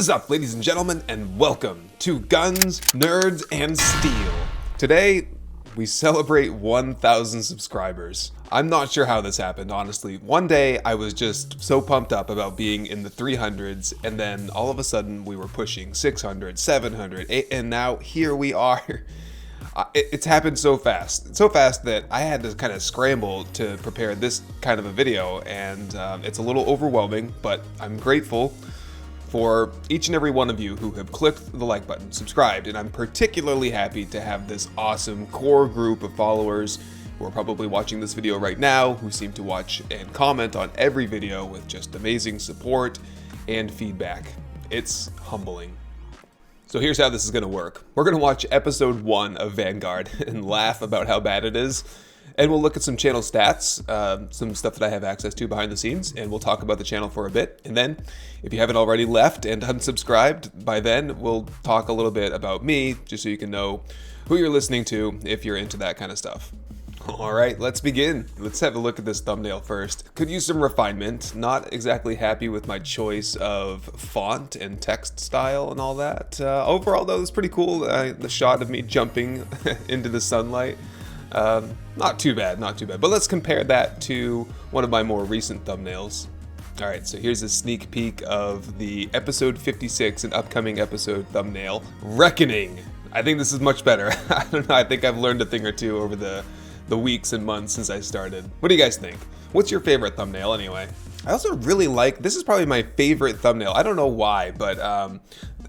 is up, ladies and gentlemen, and welcome to Guns, Nerds, and Steel. Today, we celebrate 1,000 subscribers. I'm not sure how this happened, honestly. One day, I was just so pumped up about being in the 300s, and then all of a sudden, we were pushing 600, 700, and now here we are. It's happened so fast that I had to kind of scramble to prepare this kind of a video, and it's a little overwhelming, but I'm grateful for each and every one of you who have clicked the like button, subscribed, and I'm particularly happy to have this awesome core group of followers who are probably watching this video right now, who seem to watch and comment on every video with just amazing support and feedback. It's humbling. So here's how this is going to work. We're going to watch episode 1 of Vanguard and laugh about how bad it is. And we'll look at some channel stats, some stuff that I have access to behind the scenes, and we'll talk about the channel for a bit. And then, if you haven't already left and unsubscribed by then, we'll talk a little bit about me, just so you can know who you're listening to if you're into that kind of stuff. All right, let's begin. Let's have a look at this thumbnail first. Could use some refinement. Not exactly happy with my choice of font and text style and all that. Overall, though, it's pretty cool. The shot of me jumping into the sunlight. Not too bad. But let's compare that to one of my more recent thumbnails. All right, so here's a sneak peek of the episode 56 and upcoming episode thumbnail, Reckoning. I think this is much better. I don't know, I think I've learned a thing or two over the weeks and months since I started. What do you guys think? What's your favorite thumbnail anyway? I also really like, this is probably my favorite thumbnail. I don't know why, but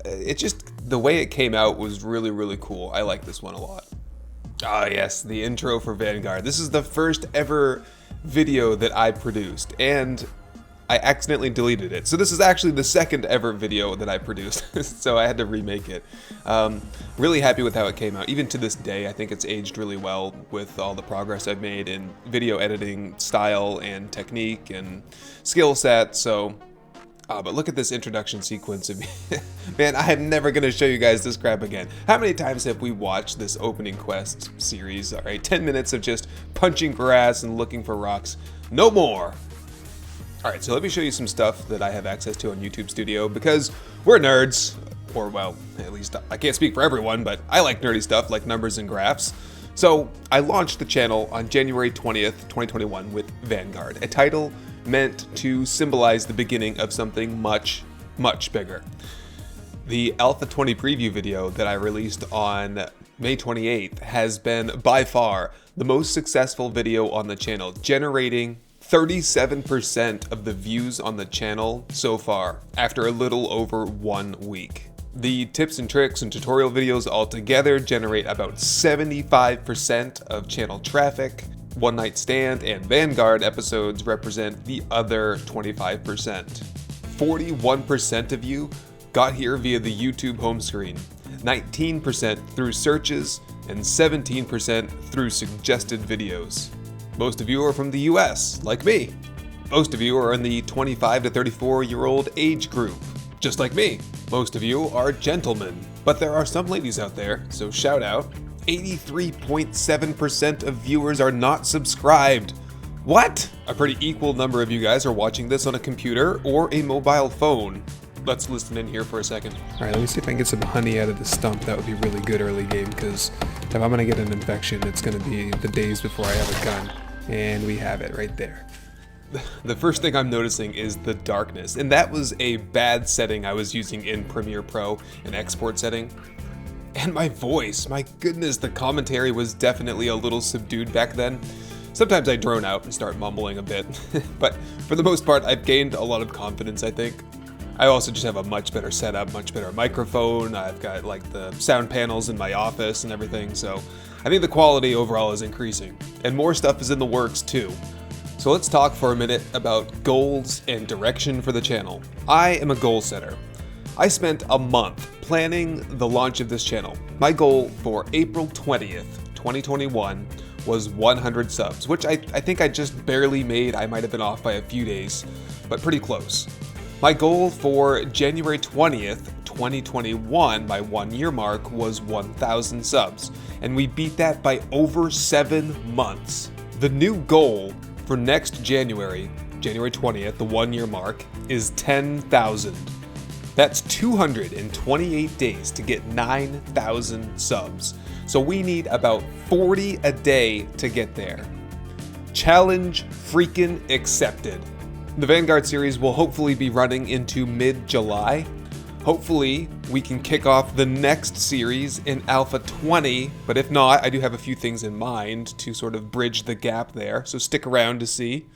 it just, the way it came out was really cool. I like this one a lot. Ah, yes, the intro for Vanguard. This is the first ever video that I produced, and I accidentally deleted it. So this is actually the second ever video that I produced, so I had to remake it. Really happy with how it came out. Even to this day, I think it's aged really well with all the progress I've made in video editing style and technique and skill set, so... but look at this introduction sequence of man, I am never going to show you guys this crap again. How many times have we watched this opening quest series? All right, 10 minutes of just punching grass and looking for rocks. No more. All right, so let me show you some stuff that I have access to on YouTube Studio because we're nerds. Or, well, at least I can't speak for everyone, but I like nerdy stuff like numbers and graphs. So I launched the channel on January 20th, 2021 with Vanguard, a title meant to symbolize the beginning of something much bigger. The Alpha 20 preview video that I released on May 28th has been by far the most successful video on the channel, generating 37% of the views on the channel so far after a little over 1 week. The tips and tricks and tutorial videos altogether generate about 75% of channel traffic. One Night Stand and Vanguard episodes represent the other 25%. 41% of you got here via the YouTube home screen, 19% through searches, and 17% through suggested videos. Most of you are from the US, like me. Most of you are in the 25 to 34-year-old age group, just like me. Most of you are gentlemen, but there are some ladies out there, so shout out. 83.7% of viewers are not subscribed. What? A pretty equal number of you guys are watching this on a computer or a mobile phone. Let's listen in here for a second. All right, let me see if I can get some honey out of the stump. That would be really good early game, because if I'm gonna get an infection, it's gonna be the days before I have a gun. And we have it right there. The first thing I'm noticing is the darkness, and that was a bad setting I was using in Premiere Pro, an export setting. And my voice, my goodness, the commentary was definitely a little subdued back then. Sometimes I drone out and start mumbling a bit, but for the most part, I've gained a lot of confidence, I think. I also just have a much better setup, much better microphone. I've got like the sound panels in my office and everything, so I think the quality overall is increasing. And more stuff is in the works too. So let's talk for a minute about goals and direction for the channel. I am a goal setter. I spent a month planning the launch of this channel. My goal for April 20th, 2021 was 100 subs, which I think I just barely made. I might have been off by a few days, but pretty close. My goal for January 20th, 2021, my 1 year mark, was 1,000 subs, and we beat that by over 7 months. The new goal for next January 20th, the 1 year mark, is 10,000. That's 228 days to get 9,000 subs. So we need about 40 a day to get there. Challenge freaking accepted. The Vanguard series will hopefully be running into mid-July. Hopefully, we can kick off the next series in Alpha 20, but if not, I do have a few things in mind to sort of bridge the gap there, so stick around to see.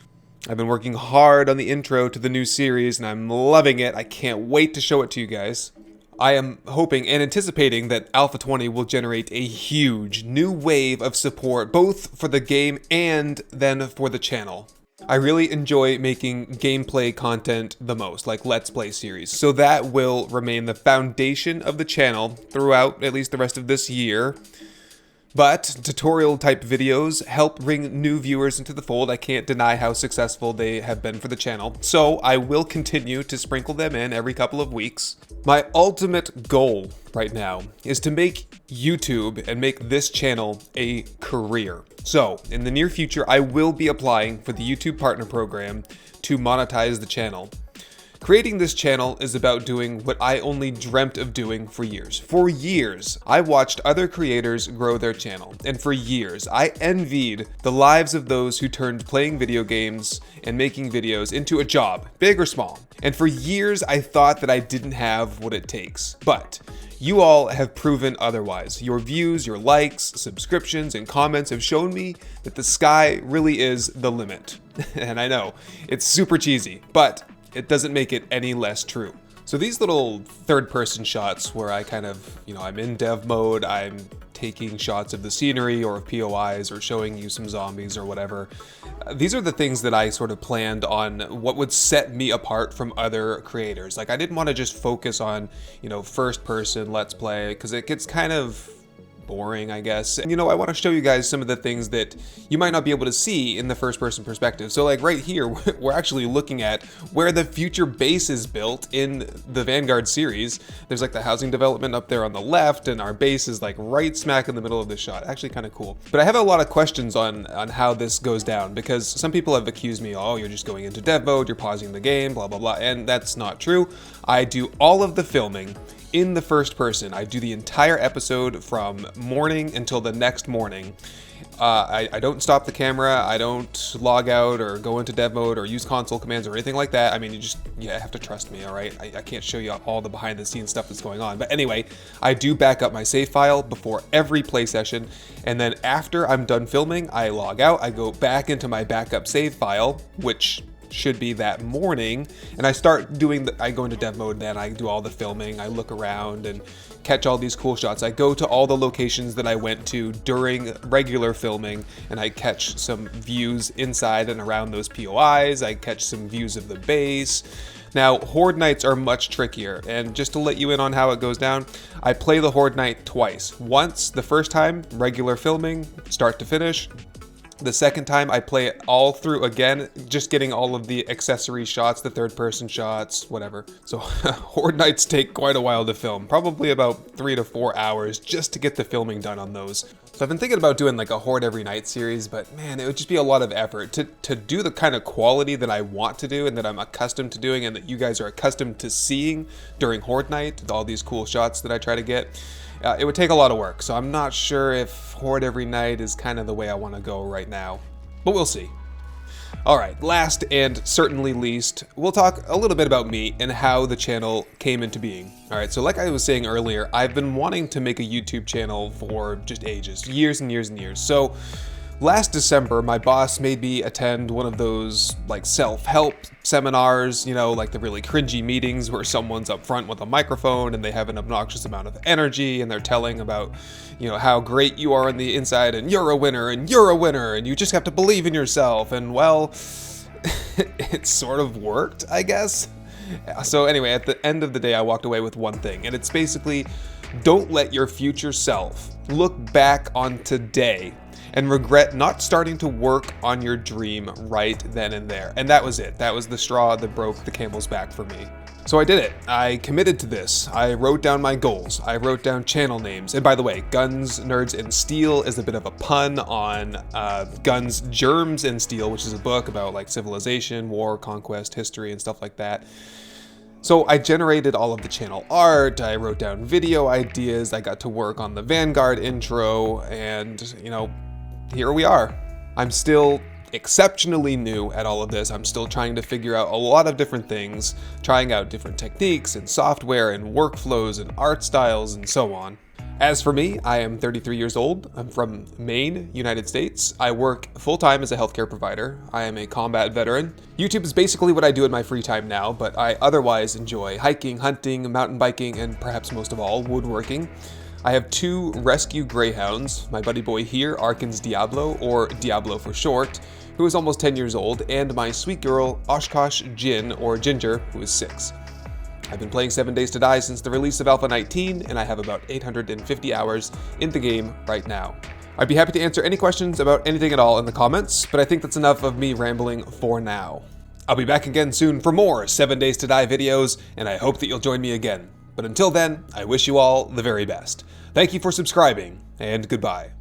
I've been working hard on the intro to the new series, and I'm loving it. I can't wait to show it to you guys. I am hoping and anticipating that Alpha 20 will generate a huge new wave of support, both for the game and then for the channel. I really enjoy making gameplay content the most, like Let's Play series, so that will remain the foundation of the channel throughout at least the rest of this year. But tutorial type videos help bring new viewers into the fold. I can't deny how successful they have been for the channel, so I will continue to sprinkle them in every couple of weeks. My ultimate goal right now is to make YouTube and make this channel a career. So, in the near future, I will be applying for the YouTube Partner Program to monetize the channel. Creating this channel is about doing what I only dreamt of doing for years. For years, I watched other creators grow their channel, and for years, I envied the lives of those who turned playing video games and making videos into a job, big or small. And for years, I thought that I didn't have what it takes. But you all have proven otherwise. Your views, your likes, subscriptions, and comments have shown me that the sky really is the limit. And I know, it's super cheesy, but it doesn't make it any less true. So these little third-person shots where I kind of, I'm in dev mode, I'm taking shots of the scenery or of POIs or showing you some zombies or whatever. These are the things that I sort of planned on what would set me apart from other creators. Like I didn't want to just focus on, first-person Let's Play because it gets kind of boring, I guess. And I want to show you guys some of the things that you might not be able to see in the first person perspective. So like right here, we're actually looking at where the future base is built in the Vanguard series. There's like the housing development up there on the left, and our base is like right smack in the middle of the shot. Actually kind of cool. But I have a lot of questions on how this goes down, because some people have accused me, oh, you're just going into dev mode, you're pausing the game, blah, blah, blah. And that's not true. I do all of the filming in the first person. I do the entire episode from morning until the next morning. I don't stop the camera, I don't log out or go into dev mode or use console commands or anything like that. I mean, you have to trust me, all right? I can't show you all the behind the scenes stuff that's going on. But anyway, I do back up my save file before every play session. And then after I'm done filming, I log out, I go back into my backup save file, which should be that morning, and I start doing I go into dev mode, then I do all the filming, I look around and catch all these cool shots. I go to all the locations that I went to during regular filming, and I catch some views inside and around those POIs, I catch some views of the base. Now, Horde Nights are much trickier, and just to let you in on how it goes down, I play the Horde Night twice. Once, the first time, regular filming, start to finish. The second time I play it all through again, just getting all of the accessory shots, the third person shots, whatever. So Horde Nights take quite a while to film, probably about 3 to 4 hours just to get the filming done on those. So I've been thinking about doing like a Horde Every Night series, but man, it would just be a lot of effort to do the kind of quality that I want to do and that I'm accustomed to doing and that you guys are accustomed to seeing during Horde Night, all these cool shots that I try to get. It would take a lot of work, so I'm not sure if Horde Every Night is kind of the way I want to go right now, but we'll see. Alright, last and certainly least, we'll talk a little bit about me and how the channel came into being. Alright, so like I was saying earlier, I've been wanting to make a YouTube channel for just ages, years and years and years. So last December, my boss made me attend one of those like self-help seminars, like the really cringy meetings where someone's up front with a microphone and they have an obnoxious amount of energy and they're telling about, how great you are on the inside and you're a winner and you're a winner and you just have to believe in yourself. And well, it sort of worked, I guess. So anyway, at the end of the day, I walked away with one thing, and it's basically, don't let your future self look back on today and regret not starting to work on your dream right then and there. And that was it. That was the straw that broke the camel's back for me. So I did it. I committed to this. I wrote down my goals. I wrote down channel names. And by the way, Guns, Nerds, and Steel is a bit of a pun on Guns, Germs, and Steel, which is a book about like civilization, war, conquest, history, and stuff like that. So I generated all of the channel art, I wrote down video ideas, I got to work on the Vanguard intro, and, here we are. I'm still exceptionally new at all of this. I'm still trying to figure out a lot of different things, trying out different techniques and software and workflows and art styles and so on. As for me, I am 33 years old. I'm from Maine, United States. I work full-time as a healthcare provider. I am a combat veteran. YouTube is basically what I do in my free time now, but I otherwise enjoy hiking, hunting, mountain biking, and perhaps most of all, woodworking. I have 2 rescue greyhounds, my buddy boy here, Arkins Diablo, or Diablo for short, who is almost 10 years old, and my sweet girl, Oshkosh Jin, or Ginger, who is 6. I've been playing 7 Days to Die since the release of Alpha 19, and I have about 850 hours in the game right now. I'd be happy to answer any questions about anything at all in the comments, but I think that's enough of me rambling for now. I'll be back again soon for more 7 Days to Die videos, and I hope that you'll join me again. But until then, I wish you all the very best. Thank you for subscribing, and goodbye.